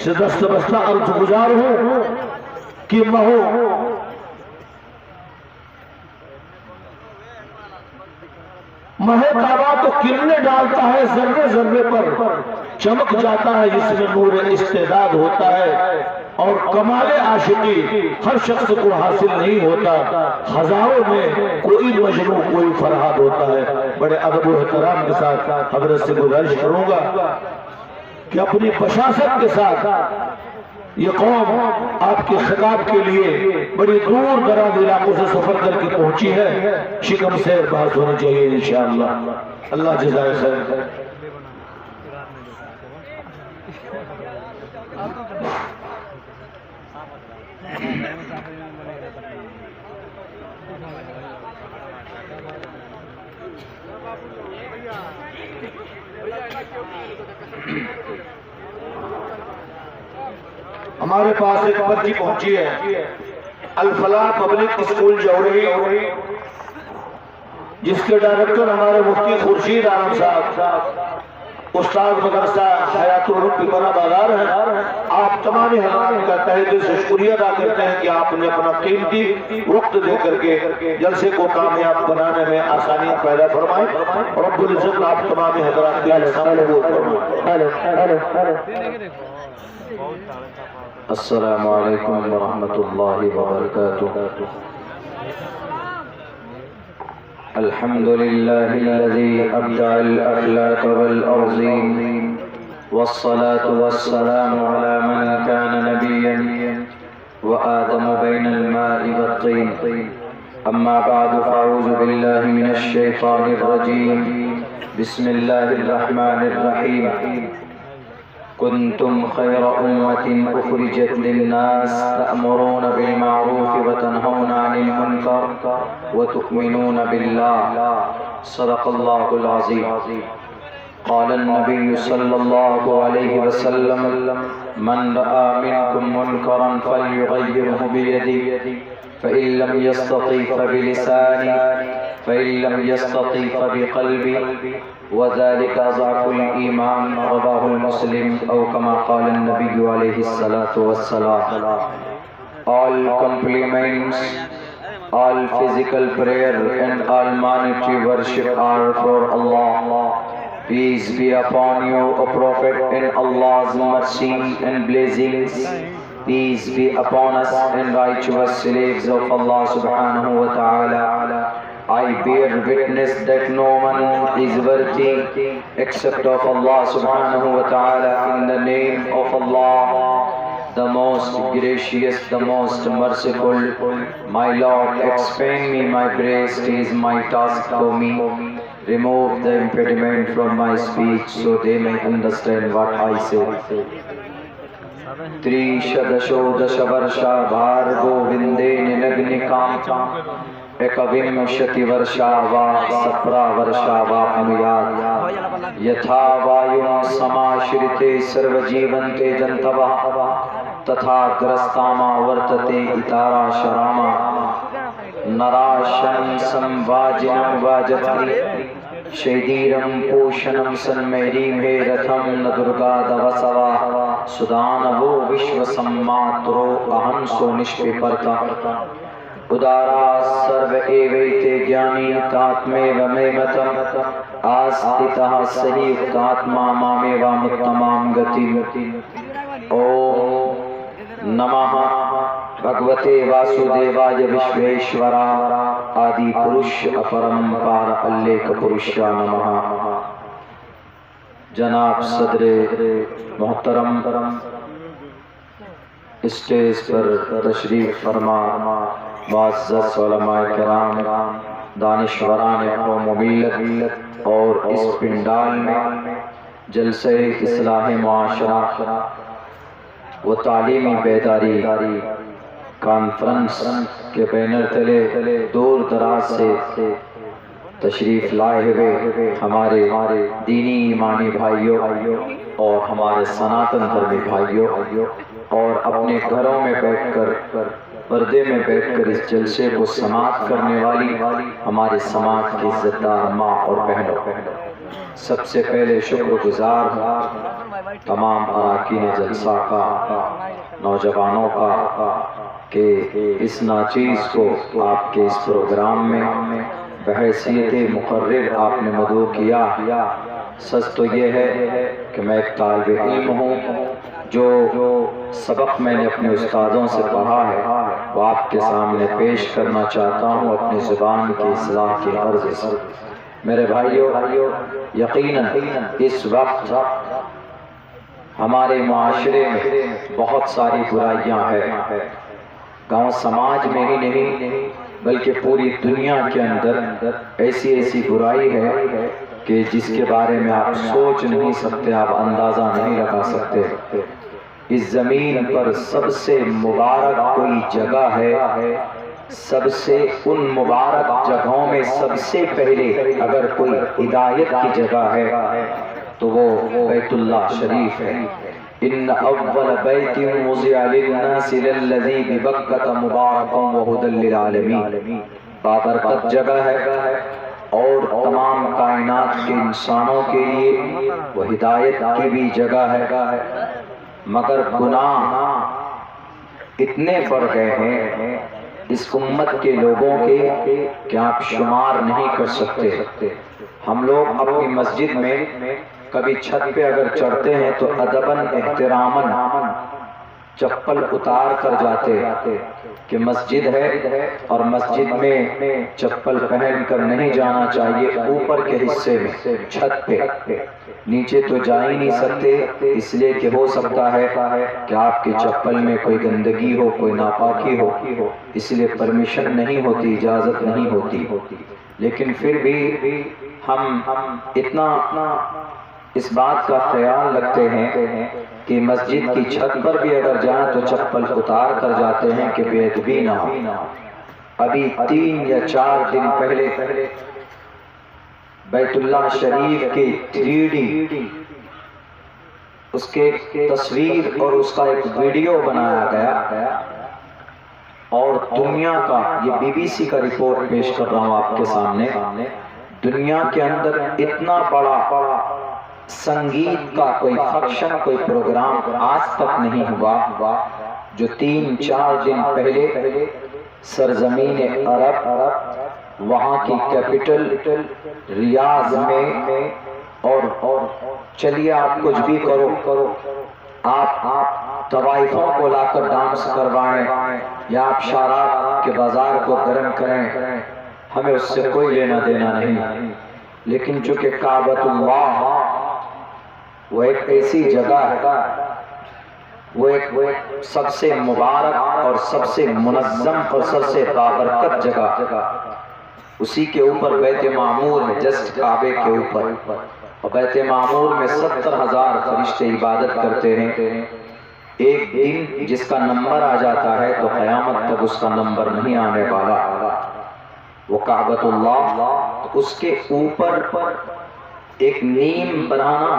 سے دست بستہ عرض گزار ہوں کہ مہو مہ کعبہ تو کرنے ڈالتا ہے، ذرے ذرے پر چمک جاتا ہے جس میں نور استعداد ہوتا ہے، اور کمال عاشقی ہر شخص کو حاصل نہیں ہوتا، ہزاروں میں کوئی مجنوں کوئی فرہاد ہوتا ہے۔ بڑے ادب و احترام کے ساتھ حضرت سے گزارش کروں گا کہ اپنی بشاشت کے ساتھ یہ قوم آپ کے خطاب کے لیے بڑی دور دراز علاقوں سے سفر کر کے پہنچی ہے، شکم سے بحث ہونا چاہیے انشاءاللہ۔ اللہ جزائے خیر۔ ہمارے پاس ایک پرچی پہنچی ہے، الفلاح پبلک اسکول جوڑی، جس کے ڈائریکٹر ہمارے مفتی خورشید عالم صاحب، استاد مدرسہ حیات الروح پیپرا بازار ہیں۔ آپ تمام حضرات کا تہہ دل سے شکریہ ادا کرتے ہیں کہ آپ نے اپنا قیمتی وقت دے کر کے جلسے کو کامیاب بنانے میں آسانیاں پیدا فرمائیں، اور رب العزت آپ تمام حضرات کے لیے السلام علیکم ورحمۃ اللہ وبرکاتہ۔ الحمد للہ الذی ابدع الاخلاق والارضین، والصلاة والسلام علی من کان نبیا وآدم بین الماء والطین، اما بعد فاعوذ باللہ من الشیطان الرجیم، بسم اللہ الرحمن الرحیم۔ كنتم خير أمة أخرجت للناس تأمرون بالمعروف وتنهون عن المنكر وتؤمنون بالله، صدق الله العظيم۔ قال النبي صلى الله عليه وسلم: من رأى منكم منكرا فليغيره بيده، فإن لم يستطع فبلسانه، فإن لم يستطع فبقلبه، وذلك ضعف الإيمان، رواه مسلم، أو كما قال النبي عليه الصلاة والسلام۔ All compliments, all physical prayer and all monetary worship are for Allah. Peace be upon you, O Prophet, and Allah's mercy and blessings. Peace be upon us and righteous slaves of Allah subhanahu wa ta'ala. I bear witness that no one is worthy except of Allah subhanahu wa ta'ala. In the name of Allah, the most gracious, the most merciful, my Lord, expand me my grace, it is my task for me. Remove the impediment from my speech so they may understand what I say. Trishadashodasha varsha bhargo vinde nilagnikam, ekavimshati varsha va sapra varsha va amyat, yatha vayum samashrite sarvajivante jantava, tatha grastama vartate itara sharama, narashan samvajinam vajati, Shaidiram Poshanam Sanmerim He Ratham Nadurga Davasava, Sudanavu Vishwasammatro Ahanso Nishpiparta, Udara Sarva Evaite Jnani Tatmeva Mematam, Astitaha Sahiyuktatma Mameva Muttamam Gatim। Om Namaha Bhagavate Vasudevaya Vishveshwara Adi Purush Aparampara Alleka Purusha Namaha۔ جناب صدر محترم stage پر تشریف فرما، معزز علماء کرام، دانشوران قوم و ملت، اور اس پنڈال میں جلسہ اصلاح معاشرہ و تعلیمی بیداری کانفرنس کے بینر تلے دور دراز سے تشریف لائے ہوئے ہمارے دینی ایمانی بھائیوں، اور ہمارے سناتن دھرمی بھائیوں اور اپنے گھروں میں بیٹھ کر پردے میں بیٹھ کر اس جلسے کو سماعت کرنے والی ہمارے سماج کی عزت دار ماں اور بہنوں، سب سے پہلے شکر گزار ہوں تمام اراکین جلسہ کا، نوجوانوں کا، کہ اس ناچیز کو آپ کے اس پروگرام میں بحیثیت مقرر آپ نے مدعو کیا۔ سچ تو یہ ہے کہ میں ایک طالب علم ہوں، جو سبق میں نے اپنے استادوں سے پڑھا ہے وہ آپ کے سامنے پیش کرنا چاہتا ہوں اپنی زبان کی اصلاح کی غرض سے۔ میرے بھائیوں، یقیناً اس وقت ہمارے معاشرے میں بہت ساری برائیاں ہیں، گاؤں سماج میں ہی نہیں بلکہ پوری دنیا کے اندر ایسی برائی ہے کہ جس کے بارے میں آپ سوچ نہیں سکتے، آپ اندازہ نہیں لگا سکتے۔ اس زمین پر سب سے مبارک کوئی جگہ ہے، سب سے ان مبارک جگہوں میں سب سے پہلے اگر کوئی ہدایت کی جگہ ہے تو وہ بیت اللہ شریف ہے۔ ان اول بیت وضع للناس للذی ببکۃ مبارکا وہدی للعالمین، بابرکت جگہ ہے اور تمام کائنات کے انسانوں کے لیے وہ ہدایت کی بھی جگہ ہے، مگر گناہ اتنے بڑھ گئے ہیں اس امت کے لوگوں کے کہ آپ شمار نہیں کر سکتے۔ ہم لوگ اپنی مسجد میں کبھی چھت پہ اگر چڑھتے ہیں تو ادباً احتراماً چپل اتار کر جاتے کہ مسجد ہے اور مسجد میں چپل پہن کر نہیں جانا چاہیے، اوپر کے حصے میں چھت پہ، نیچے تو جا ہی نہیں سکتے اس لیے کہ ہو سکتا ہے کہ آپ کی چپل میں کوئی گندگی ہو، کوئی ناپاکی ہو، اس لیے پرمیشن نہیں ہوتی، اجازت نہیں ہوتی۔ لیکن پھر بھی ہم اتنا اس بات کا خیال رکھتے ہیں کہ مسجد کی چھت پر بھی اگر جائیں تو چپل اتار کر جاتے ہیں کہ بے ادبی نہ ہو۔ ابھی 3 یا 4 دن پہلے بیت اللہ شریف کی 3D اس کے تصویر اور اس کا ایک ویڈیو بنایا گیا، اور دنیا کا، یہ BBC کا رپورٹ پیش کر رہا ہوں آپ کے سامنے، دنیا کے اندر اتنا بڑا سنگیت کا کوئی فنکشن، کوئی پروگرام آج تک نہیں ہوا جو 3-4 دن پہلے سرزمین عرب، وہاں کی کیپٹل ریاض میں، اور چلیے آپ کچھ بھی کرو، آپ طوائفوں کو لا کر ڈانس کروائیں یا آپ شارات کے بازار کو گرم کریں، ہمیں اس سے کوئی لینا دینا نہیں۔ لیکن چونکہ کعبۃ اللہ وہ ایک ایسی جگہ ہے، وہ ایک سب سے مبارک اور سب سے منظم اور سب سے بابرکت جگہ، اسی کے اوپر بیت معمور ہے، جسٹ کعبے کے اوپر، اور بیت معمور میں 70,000 فرشتے عبادت کرتے ہیں۔ ایک دن جس کا نمبر آ جاتا ہے تو قیامت تک اس کا نمبر نہیں آنے والا، وہ کعبۃ اللہ۔ اس کے اوپر ایک نیم بنانا،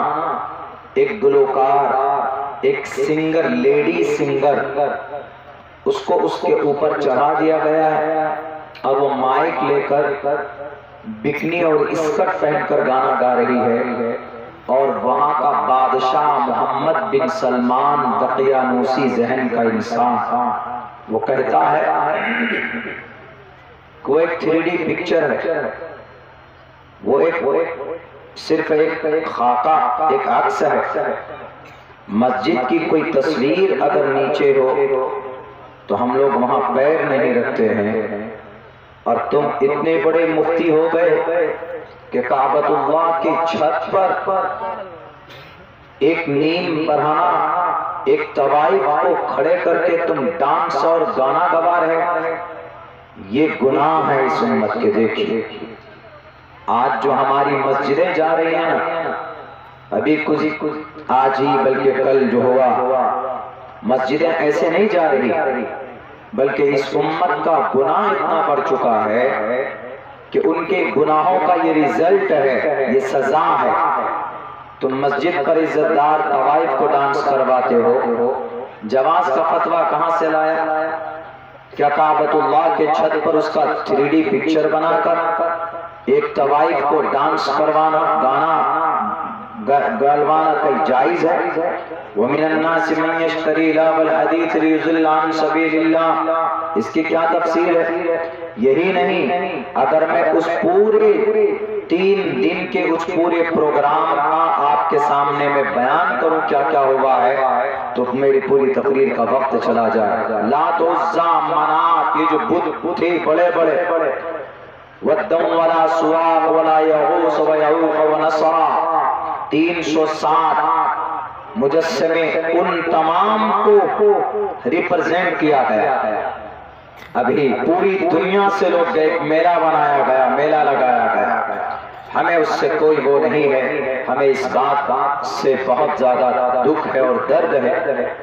ایک گلوکار، ایک سنگر، لیڈی سنگر، اس کو اس کے اوپر چڑھا دیا گیا ہے، اور وہ مائک لے کر بکنی اور اسکرٹ پہن کر گانا گا رہی ہے، اور وہاں کا بادشاہ محمد بن سلمان دقیانوسی ذہن کا انسان، وہ کہتا ہے کہ وہ ایک 3D پکچر ہے، وہ صرف ایک خاکہ، ایک عکس ہے۔ مسجد کی کوئی تصویر اگر نیچے ہو تو ہم لوگ وہاں پیر نہیں رکھتے ہیں، اور تم اتنے بڑے مفتی ہو گئے کہ کعبۃ اللہ کی چھت پر ایک نیم بڑھانا، ایک طوائف کو کھڑے کر کے تم ڈانس اور گانا گوا رہے، یہ گناہ ہے اس امت کے۔ دیکھیے آج جو ہماری مسجدیں جا رہی ہیں نا، ابھی کچھ آج ہی بلکہ کل جو ہوا، مسجدیں ایسے نہیں جا رہی، بلکہ اس امت کا گناہ اتنا بڑھ چکا ہے کہ ان کے گناہوں کا یہ رزلٹ ہے، یہ سزا ہے تم مسجد پر عزت دار طوائف کو ڈانس کرواتے ہو، جواز کا فتویٰ کہاں سے لایا؟ کیا کعبۃ اللہ کے چھت پر اس کا 3D پکچر بنا کر ایک طوائف کو ڈانس کروانا، گانا گالوانا کہیں جائز ہے؟ وَمِنَ النَّاسِ مَنْ يَشْتَرِي لَهْوَ الْحَدِيثِ لِيُضِلَّ عَنْ سَبِيلِ اللَّهِ، اس کی کیا تفسیر ہے؟ یہی نہیں، اگر میں اس پورے 3 دن کے اس پورے پروگرام کا آپ کے سامنے میں بیان کروں کیا کیا ہوا ہے تو میری پوری تقریر کا وقت چلا جائے. لات عزا منات، یہ جو بت تھے بڑے بڑے، وَدًّا وَلَا سُوَاعَ وَلَا يَغُوثَ وَيَعُوقَ وَنَسْرَ، 360 مجسمے، ان تمام کو ریپرزینٹ کیا گیا. ابھی پوری دنیا سے لوگ گئے، میلہ بنایا گیا، میلہ لگایا گیا. ہمیں اس سے کوئی وہ نہیں ہے، ہمیں اس بات سے بہت زیادہ دکھ ہے اور درد ہے.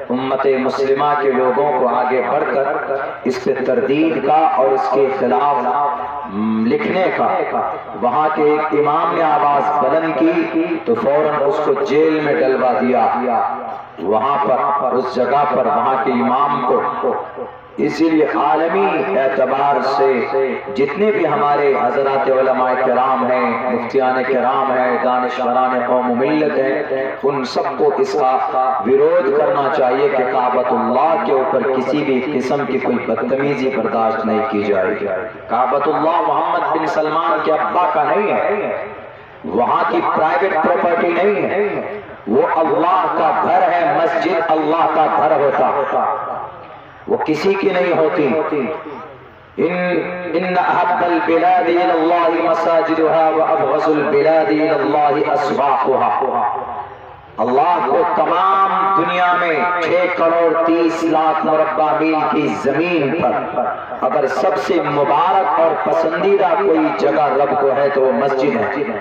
امت مسلمہ کے لوگوں کو آگے بڑھ کر اس پہ تردید کا اور اس کے خلاف لکھنے کا. وہاں کے ایک امام نے آواز بلند کی تو فوراً اس کو جیل میں ڈلوا دیا. وہاں پر اس جگہ پر وہاں کے امام کو. اسی لیے عالمی اعتبار سے جتنے بھی ہمارے حضرات علماء کرام ہیں، مفتیان کرام ہیں، دانشوران قوم و ملت ہیں، ان سب کو اس کا ویرود کرنا چاہیے کہ کعبۃ اللہ کے اوپر کسی بھی قسم کی کوئی بدتمیزی برداشت نہیں کی جائے. کعبۃ اللہ محمد بن سلمان کے ابا کا نہیں ہے، وہاں کی پرائیویٹ پراپرٹی نہیں ہے، وہ اللہ کا گھر ہے. مسجد اللہ کا گھر ہوتا، وہ کسی کی نہیں ہوتی. ان احب البلاد الى اللہ مساجدها وابغض البلاد الى اللہ اسواقها. اللہ کو تمام دنیا میں 6 کروڑ 30 لاکھ مربع میل کی زمین پر اگر سب سے مبارک اور پسندیدہ کوئی جگہ رب کو ہے تو وہ مسجد ہے،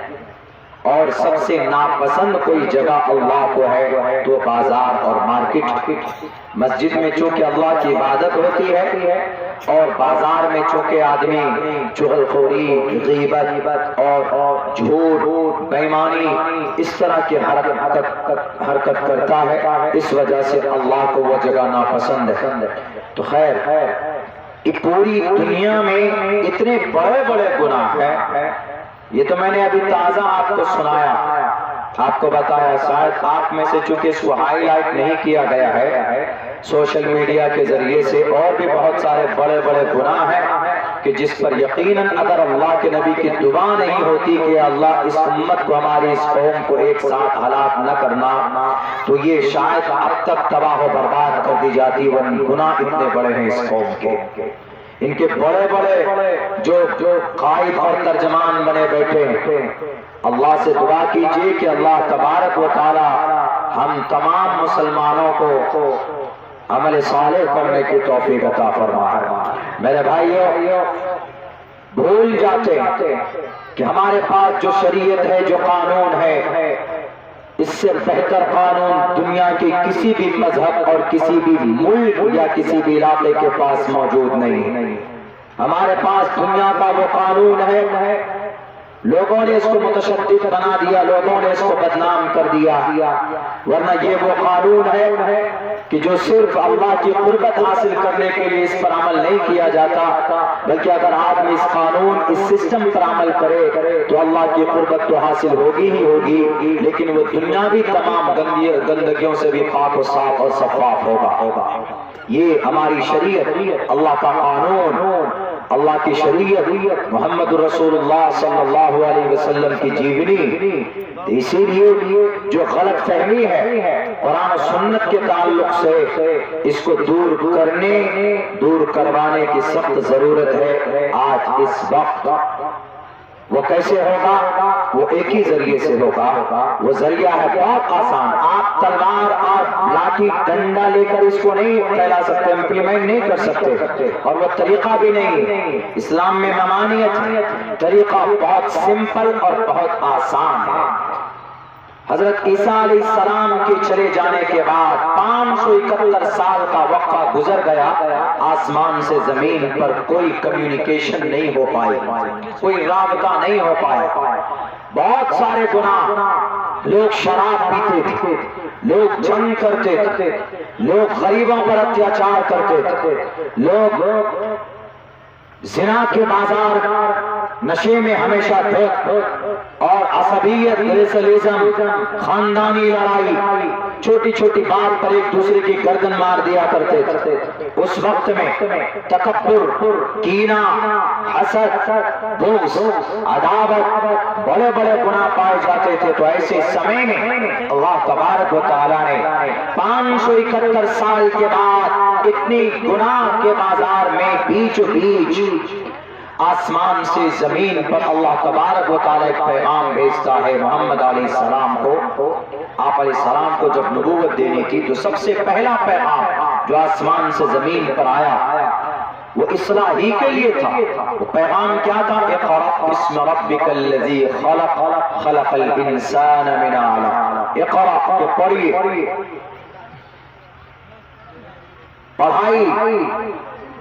اور سب سے ناپسند کوئی جگہ اللہ کو ہے تو بازار اور مارکیٹ. مسجد میں چونکہ اللہ کی عبادت ہوتی ہے اور بازار میں چونکہ آدمی چغل خوری، غیبت اور جھوٹ، بےایمانی اس طرح کی حرکت کرتا ہے، اس وجہ سے اللہ کو وہ جگہ ناپسند ہے. تو خیر، پوری دنیا میں اتنے بڑے بڑے گناہ ہیں. یہ تو میں نے ابھی تازہ آپ کو سنایا، آپ کو بتایا. شاید آپ میں سے چونکہ اس کو ہائی لائٹ نہیں کیا گیا ہے سوشل میڈیا کے ذریعے سے، اور بھی بہت سارے بڑے بڑے گناہ ہیں کہ جس پر یقیناً اگر اللہ کے نبی کی دعا نہیں ہوتی کہ اللہ اس امت کو، ہماری اس قوم کو ایک ساتھ ہلاک نہ کرنا، تو یہ شاید اب تک تباہ و برباد کر دی جاتی. وہ گناہ اتنے بڑے ہیں اس قوم کے. ان کے بڑے بڑے جو قائد اور ترجمان بنے بیٹھے ہیں. اللہ سے دعا کیجئے کہ اللہ تبارک و تعالی ہم تمام مسلمانوں کو عمل صالح کرنے کی توفیق عطا فرمائے. میرے بھائیوں، بھول جاتے ہیں کہ ہمارے پاس جو شریعت ہے، جو قانون ہے، اس سے بہتر قانون دنیا کے کسی بھی مذہب اور کسی بھی ملک یا کسی بھی علاقے کے پاس موجود نہیں. ہمارے پاس دنیا کا وہ قانون ہے، لوگوں نے اس کو متشدد بنا دیا، لوگوں نے اس کو بدنام کر دیا. ورنہ یہ وہ قانون ہے کہ جو صرف اللہ کی قربت حاصل کرنے کے لیے اس پر عمل نہیں کیا جاتا، بلکہ اگر آدمی اس قانون، اس سسٹم پر عمل کرے تو اللہ کی قربت تو حاصل ہوگی ہی ہوگی، لیکن وہ دنیاوی تمام گندگیوں سے بھی پاک و صاف اور شفاف ہوگا. یہ ہماری شریعت، اللہ کا قانون، اللہ کی شریعت، محمد رسول اللہ صلی اللہ علیہ وسلم کی جیونی. اسی لیے جو غلط فہمی ہے قرآن و سنت کے تعلق سے، اس کو دور کروانے کی سخت ضرورت ہے آج اس وقت. وہ کیسے ہوگا؟ وہ ایک ہی ذریعے سے ہوگا. وہ ذریعہ ہے بہت آسان. آپ تلوار اور لاٹھی ڈنڈا لے کر اس کو نہیں پھیلا سکتے، امپلیمنٹ نہیں کر سکتے، اور وہ طریقہ بھی نہیں. اسلام میں ممانعت، طریقہ بہت سمپل اور بہت آسان ہے. حضرت عیسیٰ علیہ السلام کے چلے جانے کے بعد 571 سال کا وقفہ گزر گیا. آسمان سے زمین پر کوئی کمیونیکیشن نہیں ہو پائی، کوئی رابطہ نہیں ہو پائے. بہت سارے گناہ لوگ شراب پیتے تھے، لوگ جنگ کرتے تھے، لوگ غریبوں پر اتیاچار کرتے تھے، لوگ زنا کے بازار، نشے میں ہمیشہ دھوکھ اور عصبیت، ریسلزم، خاندانی لڑائی، چھوٹی چھوٹی بات پر ایک دوسرے کی گردن مار دیا کرتے تھے۔ اس وقت میں تکبر، کینہ، حسد، بغض، عداوت، بڑے بڑے گناہ پائے جاتے تھے۔ تو ایسے سمے میں اللہ تبارک و تعالیٰ نے 571 سال کے بعد اتنی گناہ کے بازار میں بیچ بیچ آسمان سے زمین پر اللہ تبارک و تعالیٰ ایک پیغام بھیجتا ہے محمد علیہ السلام کو۔ آپ علیہ السلام کو جب نبوت دینی تھی تو سب سے پہلا پیغام جو آسمان سے زمین پر آیا وہ اصلاح ہی کے لیے تھا۔ وہ پیغام کیا تھا؟ اقرأ بسم ربک الذی خلق، خلق الانسان من علق۔ اقرأ، کہ پڑھیے، پڑھائی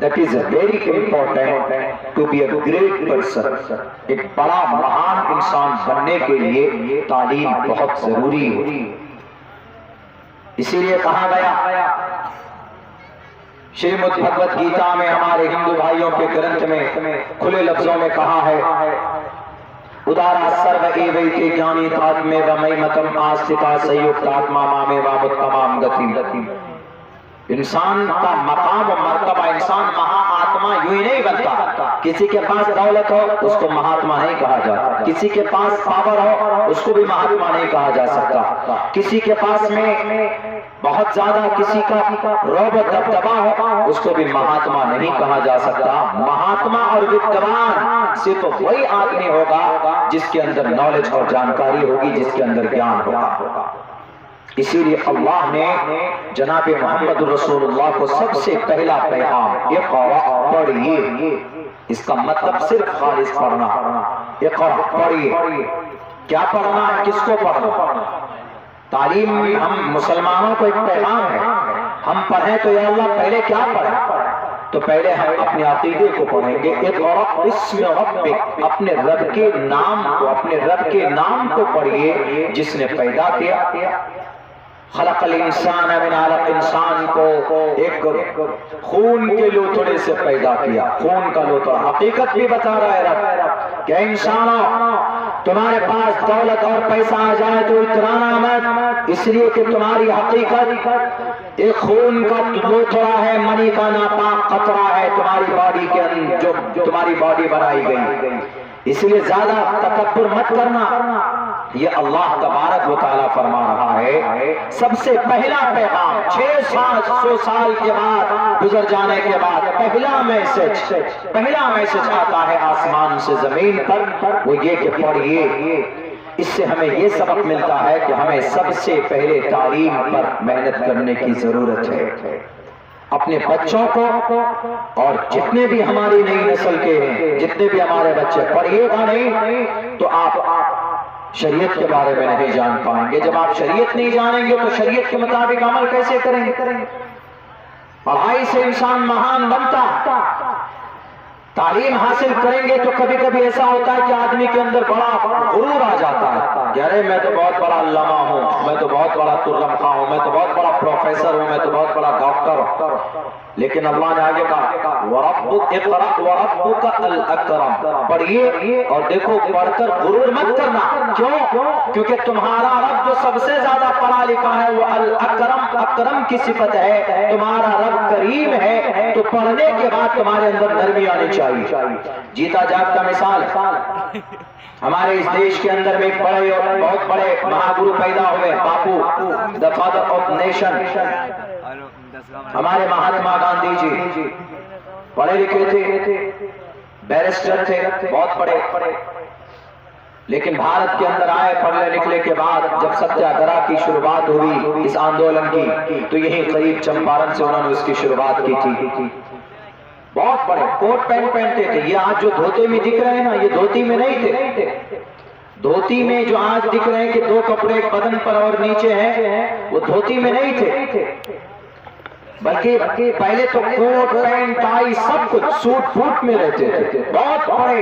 that is very important to be a great person۔ ایک بڑا مہان انسان بننے کے لیے تعلیم بہت ضروری ہے۔ اسی لیے کہا گیا شریمد بھگوت گیتا میں، ہمارے ہندو بھائیوں کے گرنتھ میں کھلے لفظوں میں کہا ہے، ادارا سرو ایویتے جانی تاتمے ومیمتم آستھتا سیوکتاتما مامے وامتمام گتی۔ انسان کا مقام و مرتبہ، انسان مہا آتما یوں ہی نہیں بنتا۔ کسی کے پاس دولت ہو اس کو مہاتما نہیں کہا جاتا، کسی کے پاس پاور ہو اس کو بھی مہاتما نہیں کہا جا سکتا، کسی کے پاس میں بہت زیادہ کسی کا رعب و دبدبا ہو اس کو بھی مہاتما نہیں کہا جا سکتا۔ مہاتما اور ودوان صرف وہی آدمی ہوگا جس کے اندر نالج اور جانکاری ہوگی، جس کے اندر گیان ہوگا۔ اسی لیے اللہ نے جناب محمد رسول اللہ کو سب سے پہلا پیغام اقرأ، پڑھیے، اس کا مطلب صرف خالص پڑھنا۔ اقرأ، پڑھیے، کیا پڑھنا ہے، کس کو پڑھنا؟ تعلیم ہم مسلمانوں کو ایک پیغام ہے، ہم پڑھیں تو یا اللہ پہلے کیا پڑھیں؟ تو پہلے ہم اپنے عقیدے کو پڑھیں گے۔ اقرأ بسم ربک، اپنے رب کے نام کو، اپنے رب کے نام کو پڑھیے جس نے پیدا کیا۔ خلق الانسان من علق، انسان کو ایک خون کے لوتھڑے سے پیدا کیا، خون کا لوتھڑا۔ حقیقت بھی بتا رہا ہے رب کہ انسانوں تمہارے پاس دولت اور پیسہ آ جائے تو اترانا مت، اس لیے کہ تمہاری حقیقت ایک خون کا لوتھڑا ہے، منی کا ناپاک قطرہ ہے تمہاری باڈی کے اندر، جو تمہاری باڈی بنائی گئی۔ اس لیے زیادہ تکبر مت کرنا، یہ اللہ تبارک و تعالیٰ فرما رہا ہے۔ سب سے پہلا پیغام 600 سال کے بعد گزر جانے کے بعد پہلا میسج آتا ہے آسمان سے زمین پر، وہ یہ کہ پڑھیے۔ اس سے ہمیں یہ سبق ملتا ہے کہ ہمیں سب سے پہلے تعلیم پر محنت کرنے کی ضرورت ہے۔ اپنے بچوں کو اور جتنے بھی ہماری نئی نسل کے ہیں، جتنے بھی ہمارے بچے، پڑھیے گا نہیں تو آپ شریعت کے بارے میں نہیں جان پائیں گے۔ جب آپ شریعت نہیں جانیں گے تو شریعت کے مطابق عمل کیسے کریں گے؟ پڑھائی سے انسان مہان بنتا، تعلیم حاصل کریں گے تو کبھی کبھی ایسا ہوتا ہے کہ آدمی کے اندر بڑا غرور آ جاتا ہے، ارے میں تو بہت بڑا علامہ ہوں، میں تو بہت بڑا ترجمہ خواہ ہوں، میں تو بہت بڑا پروفیسر ہوں، میں تو بہت بڑا ڈاکٹر ہوں۔ لیکن اللہ نے آگے کہا وَرَبُّكَ اقرأ وَرَبُّكَ الْأَكْرَمُ، پڑھیے اور دیکھو، پڑھ کر غرور مت کرنا۔ کیوں؟ کیونکہ تمہارا رب جو سب سے زیادہ پڑھا لکھا ہے وہ الاکرم، اکرم کی صفت ہے، تمہارا رب کریم ہے، تو پڑھنے کے بعد تمہارے اندر نرمی آنی چاہیے۔ جیتا جاگتا مثال، ہمارے اس دیش کے اندر میں ایک بڑے اور بہت بڑے مہاگرو پیدا ہوئے، Bapu, the father of nation، ہمارے مہاتما گاندھی جی پڑھے لکھے تھے، بیرسٹر تھے، بہت پڑھے، لیکن بھارت کے اندر آئے پڑھنے لکھنے کے بعد جب ستیہ گرہ کی شروعات ہوئی اس آندولن کی، تو یہی قریب چمپارن سے انہوں نے اس کی شروعات کی تھی۔ بہت بڑے کوٹ پینٹ پہنتے تھے، یہ آج جو دھوتے میں دکھ رہے ہیں نا، یہ دھوتی میں نہیں تھے۔ دھوتی میں جو آج دکھ رہے ہیں کہ دو کپڑے بدن پر اور نیچے ہیں، وہ دھوتی میں نہیں تھے، بلکہ پہلے تو کوٹ پینٹ ٹائی سب کچھ سوٹ بوٹ میں رہتے تھے، بہت بڑے۔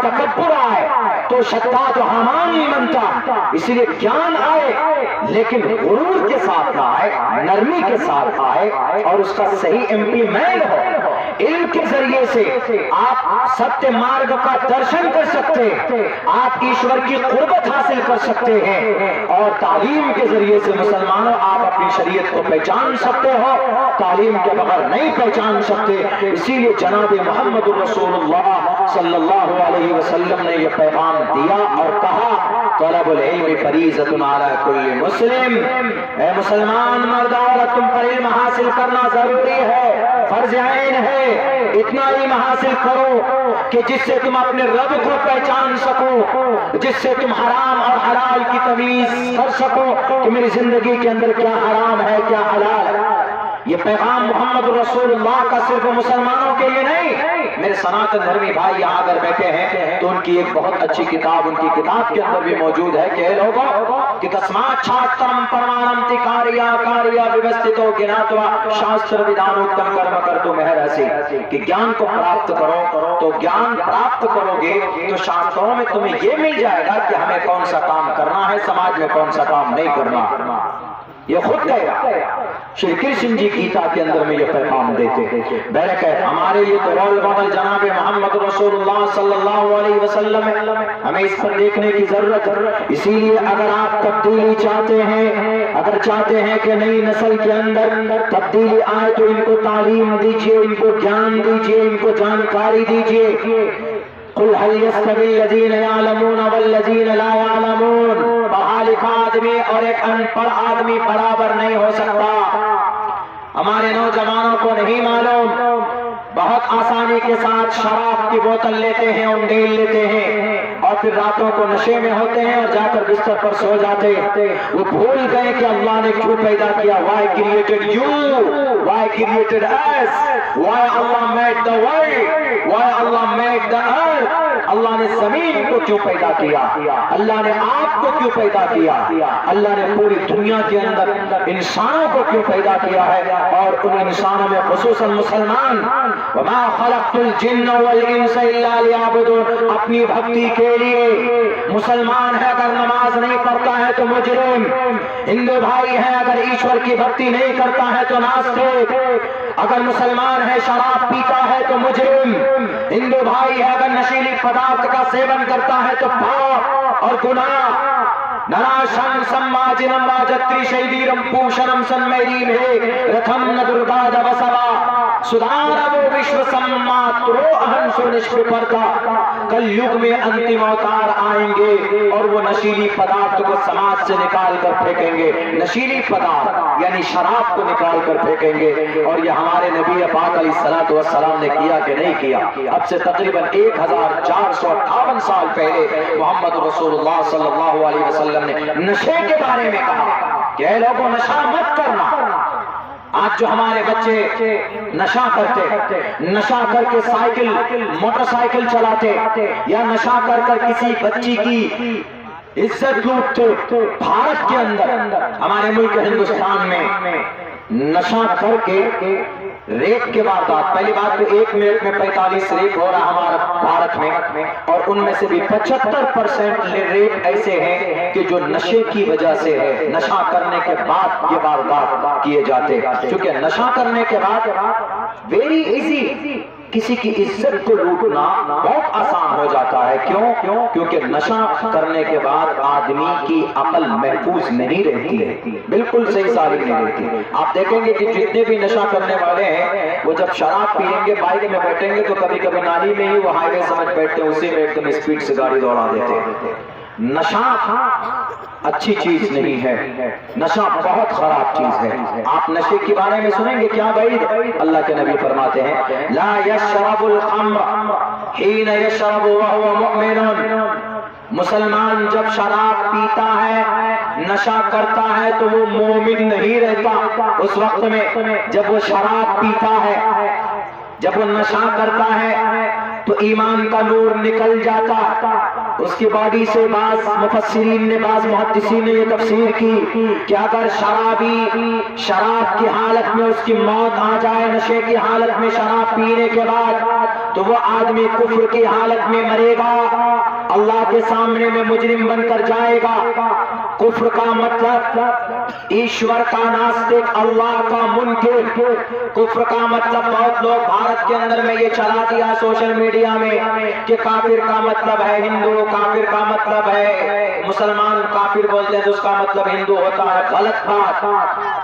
تکبر آئے تو شداد و حامان نہیں بنتا، اس لیے گیان آئے لیکن غرور کے ساتھ نہ آئے، نرمی کے ساتھ آئے اور اس کا صحیح امپلیمنٹ ہو۔ علم کے ذریعے سے آپ ستیہ مارگ کا درشن کر سکتے ہیں، آپ ایشور کی قربت حاصل کر سکتے ہیں، اور تعلیم کے ذریعے سے مسلمانوں آپ اپنی شریعت کو پہچان سکتے ہو، تعلیم کے بغیر نہیں پہچان سکتے۔ اسی لیے جناب محمد رسول اللہ صلی اللہ علیہ وسلم نے یہ پیغام دیا اور کہا طلب العلم فریضۃ علی کل مسلم، اے مسلمان مرد عورت تم پر علم حاصل کرنا ضروری ہے، فرض عین ہے۔ اتنا علم حاصل کرو کہ جس سے تم اپنے رب کو پہچان سکو، جس سے تم حرام اور حلال کی تمیز کر سکو کہ میری زندگی کے اندر کیا حرام ہے کیا حلال ہے۔ یہ پیغام محمد رسول اللہ کا صرف مسلمانوں کے لیے نہیں، میرے سناتن دھرمی بھائی یہاں اگر بیٹھے ہیں تو ان کی ایک بہت اچھی کتاب ان کی کتاب کے اندر بھی موجود ہے کہ لوگوں کہ تسمات شاسترم پرمانم تکاریا کاریا ویوستھتو گناتوا شاستر ودانوکتم کرم کرتو مہرسی، کہ گیان کو پراپت کرو تو گیان پراپت کرو گے تو شاستروں میں تمہیں یہ مل جائے گا کہ ہمیں کون سا کام کرنا ہے، سماج میں کون سا کام نہیں کرنا۔ یہ خود کہے گا، شری کرشن جی گیتا کے اندر میں یہ پیغام دیتے ہیں۔ بہرکہ ہمارے لیے تو رول ماڈل جناب محمد رسول اللہ صلی اللہ علیہ وسلم ہے، ہمیں اس پر دیکھنے کی ضرورت ہے۔ اسی لیے اگر آپ تبدیلی چاہتے ہیں، اگر چاہتے ہیں کہ نئی نسل کے اندر تبدیلی آئے تو ان کو تعلیم دیجیے، ان کو گیان دیجیے، ان کو جانکاری دیجیے۔ قل هل يستوي الذين يعلمون والذين لا يعلمون، پڑھا لکھا آدمی اور ایک ان پڑھ آدمی برابر نہیں ہو سکتا۔ ہمارے نوجوانوں کو نہیں معلوم، بہت آسانی کے ساتھ شراب کی بوتل لیتے ہیں، انڈیل لیتے ہیں اور پھر راتوں کو نشے میں ہوتے ہیں اور جا کر بستر پر سو جاتے ہیں۔ وہ بھول گئے کہ اللہ نے کیوں پیدا کیا، why created you, why created us, why Allah made the world, why Allah made the earth، اللہ نے زمین کو کیوں پیدا کیا، اللہ نے آپ کو کیوں پیدا کیا، اللہ نے پوری دنیا کے اندر انسانوں کو کیوں پیدا کیا ہے، اور ان انسانوں میں خصوصاً مسلمان وما خلقت الجن والانس الا لیعبدون، اپنی بھکتی کے لیے۔ مسلمان ہے اگر نماز نہیں پڑھتا ہے تو مجرم، ہندو بھائی ہے اگر ایشور کی بھکتی نہیں کرتا ہے تو ناستک، اگر مسلمان ہے شراب پیتا ہے تو مجرم، ہندو بھائی ہے اگر نشیلی پدارث کا سیون کرتا ہے تو پاپ اور گناہ۔ نراشن سماجنم راجتری شیدیرم پوشنم سنمیریم ہے رتھم ندرگاد وسوا سدھارو وشو سماترو اہنسو نشپرتا۔ کل یگ میں انتم اوتار آئیں گے اور وہ نشیلی پدارث کو سماج سے نکال کر پھینکیں گے، نشیلی پدارث یعنی شراب کو نکال کر پھینکیں گے۔ اور یہ ہمارے نبی پاک علیہ الصلوۃ والسلام نے کیا کہ نہیں کیا؟ اب سے تقریباً 1458 سال پہلے محمد رسول اللہ صلی اللہ علیہ وسلم نے نشے کے بارے میں کہا کہ اے لوگوں نشہ مت کرنا۔ آج جو ہمارے بچے نشہ کرتے، نشہ کر کے سائیکل موٹر سائیکل چلاتے یا نشہ کر کر کسی بچی کی عزت لوٹتے، بھارت کے اندر ہمارے ملک ہندوستان میں نشہ کر کے ریپ کے واردات، پہلی بات تو 1 منٹ میں 45 ریپ ہو رہا ہمارا بھارت میں، اور ان میں سے بھی 75% ریپ ایسے ہیں کہ جو نشے کی وجہ سے ہے، نشہ کرنے کے بعد یہ واردات کیے جاتے ہیں۔ کیونکہ نشہ کرنے کے بعد ویری ایزی کسی کی عزت کو لوٹنا بہت آسان ہو جاتا ہے۔ کیوں؟ کیونکہ نشہ کرنے کے بعد آدمی کی عقل محفوظ نہیں رہتی ہے، بالکل صحیح سالم نہیں رہتی۔ آپ دیکھیں گے کہ جتنے بھی نشہ کرنے والے ہیں وہ جب شراب پیئیں گے، بائک میں بیٹھیں گے تو کبھی کبھی نالی میں ہی وہ ہائی وے سمجھ بیٹھتے ہیں، اسی میں ایک دم اسپیڈ سے گاڑی دوڑا دیتے ہیں۔ نشہ اچھی چیز نہیں ہے، نشہ بہت خراب چیز ہے۔ آپ نشے کے بارے میں سنیں گے کیا بعید؟ اللہ کے نبی فرماتے ہیں لا یشرب الخمر حین یشرب وهو مؤمن، مسلمان جب شراب پیتا ہے، نشہ کرتا ہے تو وہ مومن نہیں رہتا۔ اس وقت میں جب وہ شراب پیتا ہے، جب وہ نشہ کرتا ہے تو ایمان کا نور نکل جاتا اس کی باڈی سے۔ بعض مفسرین نے، بعض محدثین نے یہ تفسیر کی کہ اگر شرابی شراب کی حالت میں اس کی موت آ جائے، نشے کی حالت میں شراب پینے کے بعد، تو وہ آدمی کفر کی حالت میں مرے گا، اللہ کے سامنے میں مجرم بن کر جائے گا۔ کفر کا مطلب ایشور کا ناستک، اللہ کا منکر۔ کفر کا مطلب بہت لوگ بھارت کے اندر میں یہ چلا دیا سوشل میڈیا میں کہ کافر کا مطلب ہے ہندو، کافر کا مطلب ہے مسلمان، کافر بولتے ہیں تو اس کا مطلب ہندو ہوتا ہے۔ غلط بات۔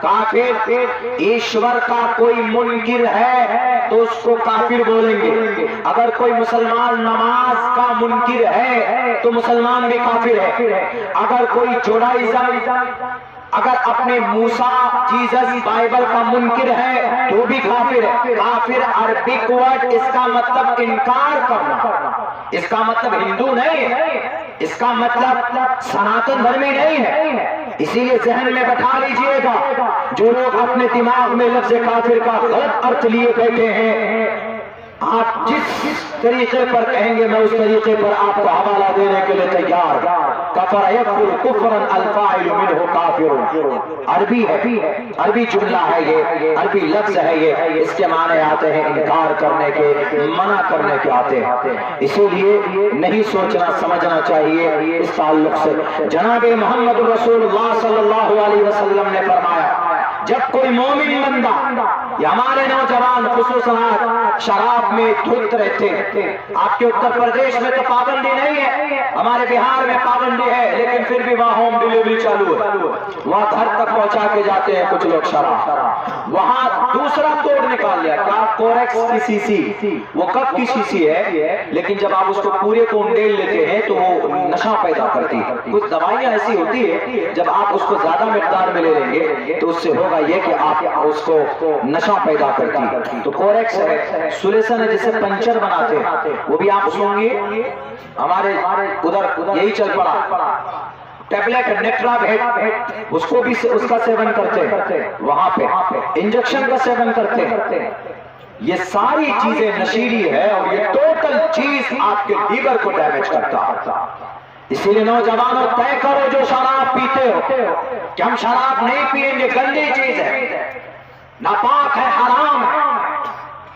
کافر ایشور کا کوئی منکر ہے تو اس کو کافر بولیں گے۔ اگر کوئی مسلمان نماز کا منکر ہے تو مسلمان بھی کافر ہے۔ اگر کوئی جوڈائزم، اگر اپنے موسیٰ جیزس بائبل کا منکر ہے تو بھی کافر ہے۔ کافر عربک ورڈ، اس کا مطلب انکار کرنا، اس کا مطلب ہندو نہیں ہے، اس کا مطلب سناتن دھرمی نہیں ہے۔ اسی لیے ذہن میں بٹھا لیجئے گا، جو لوگ اپنے دماغ میں لفظ کافر کا غلط ارتھ لیے بیٹھے ہیں، آپ جس طریقے پر کہیں گے میں اس طریقے پر آپ کو حوالہ دینے کے لیے تیار۔ کفر یکفر کفرا الفاعل منہ کافر، عربی ہے، عربی جملہ ہے یہ، عربی لفظ ہے یہ، اس کے معنی آتے ہیں انکار کرنے کے، منع کرنے کے آتے ہیں۔ اسی لیے نہیں سوچنا سمجھنا چاہیے اس تعلق سے۔ جناب محمد رسول اللہ صلی اللہ علیہ وسلم نے فرمایا جب کوئی مومن بندہ یا ہمارے نوجوان خصوصاً شراب میں دھت رہتے ہیں، آپ کے اتر پردیش میں تو پابندی نہیں ہے، ہمارے بہار میں پابندی ہے، لیکن پھر بھی وہاں ہوم ڈیلیوری چالو ہے، وہاں گھر تک پہنچا کے جاتے ہیں کچھ لوگ شراب۔ وہاں دوسرا کوڈ نکال لیا، کیا کورکس کی سیسی، وہ کب کی سیسی ہے، لیکن جب آپ اس کو پورے کو انڈیل لیتے ہیں تو وہ نشہ پیدا کرتی ہے۔ کچھ دوائیاں ایسی ہوتی ہے جب آپ اس کو زیادہ مقدار میں لے لیں گے تو اس سے ہوگا یہ کہ آپ اس کو نشہ پیدا کرتی ہے۔ تو کورکس ہے، سولیسن ہے جسے پنچر بناتے ہیں، وہ بھی آپ سنیں گے ہمارے ادھر یہی چل پڑا۔ ٹیبلیٹ نیٹرا بھیٹ، اس کو بھی اس کا سیون کرتے ہیں، وہاں پہ انجیکشن کا سیون کرتے ہیں۔ یہ ساری چیزیں نشیلی ہے اور یہ ٹوٹل چیز آپ کے لیور کو ڈیمیج کرتا ہے۔ اسی لیے نوجوانوں طے کرو جو شراب پیتے ہو کہ ہم شراب نہیں پیئیں گے، گندی چیز ہے، ناپاک ہے، حرام ہے۔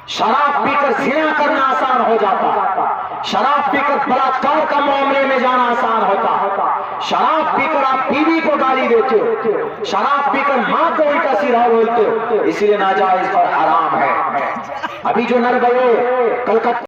شراب پی کر زنا کرنا آسان ہو جاتا، شراب پی کر بلاತ್ಕಾರ کا معاملے میں جانا آسان ہوتا، شراب پی کر آپ بیوی کو گالی دیتے ہو، شراب پی کر ماں کو الٹا سیدھا بولتے ہو، اس لیے ناجائز اور حرام ہے۔ ابھی جو نربھئے کلکتہ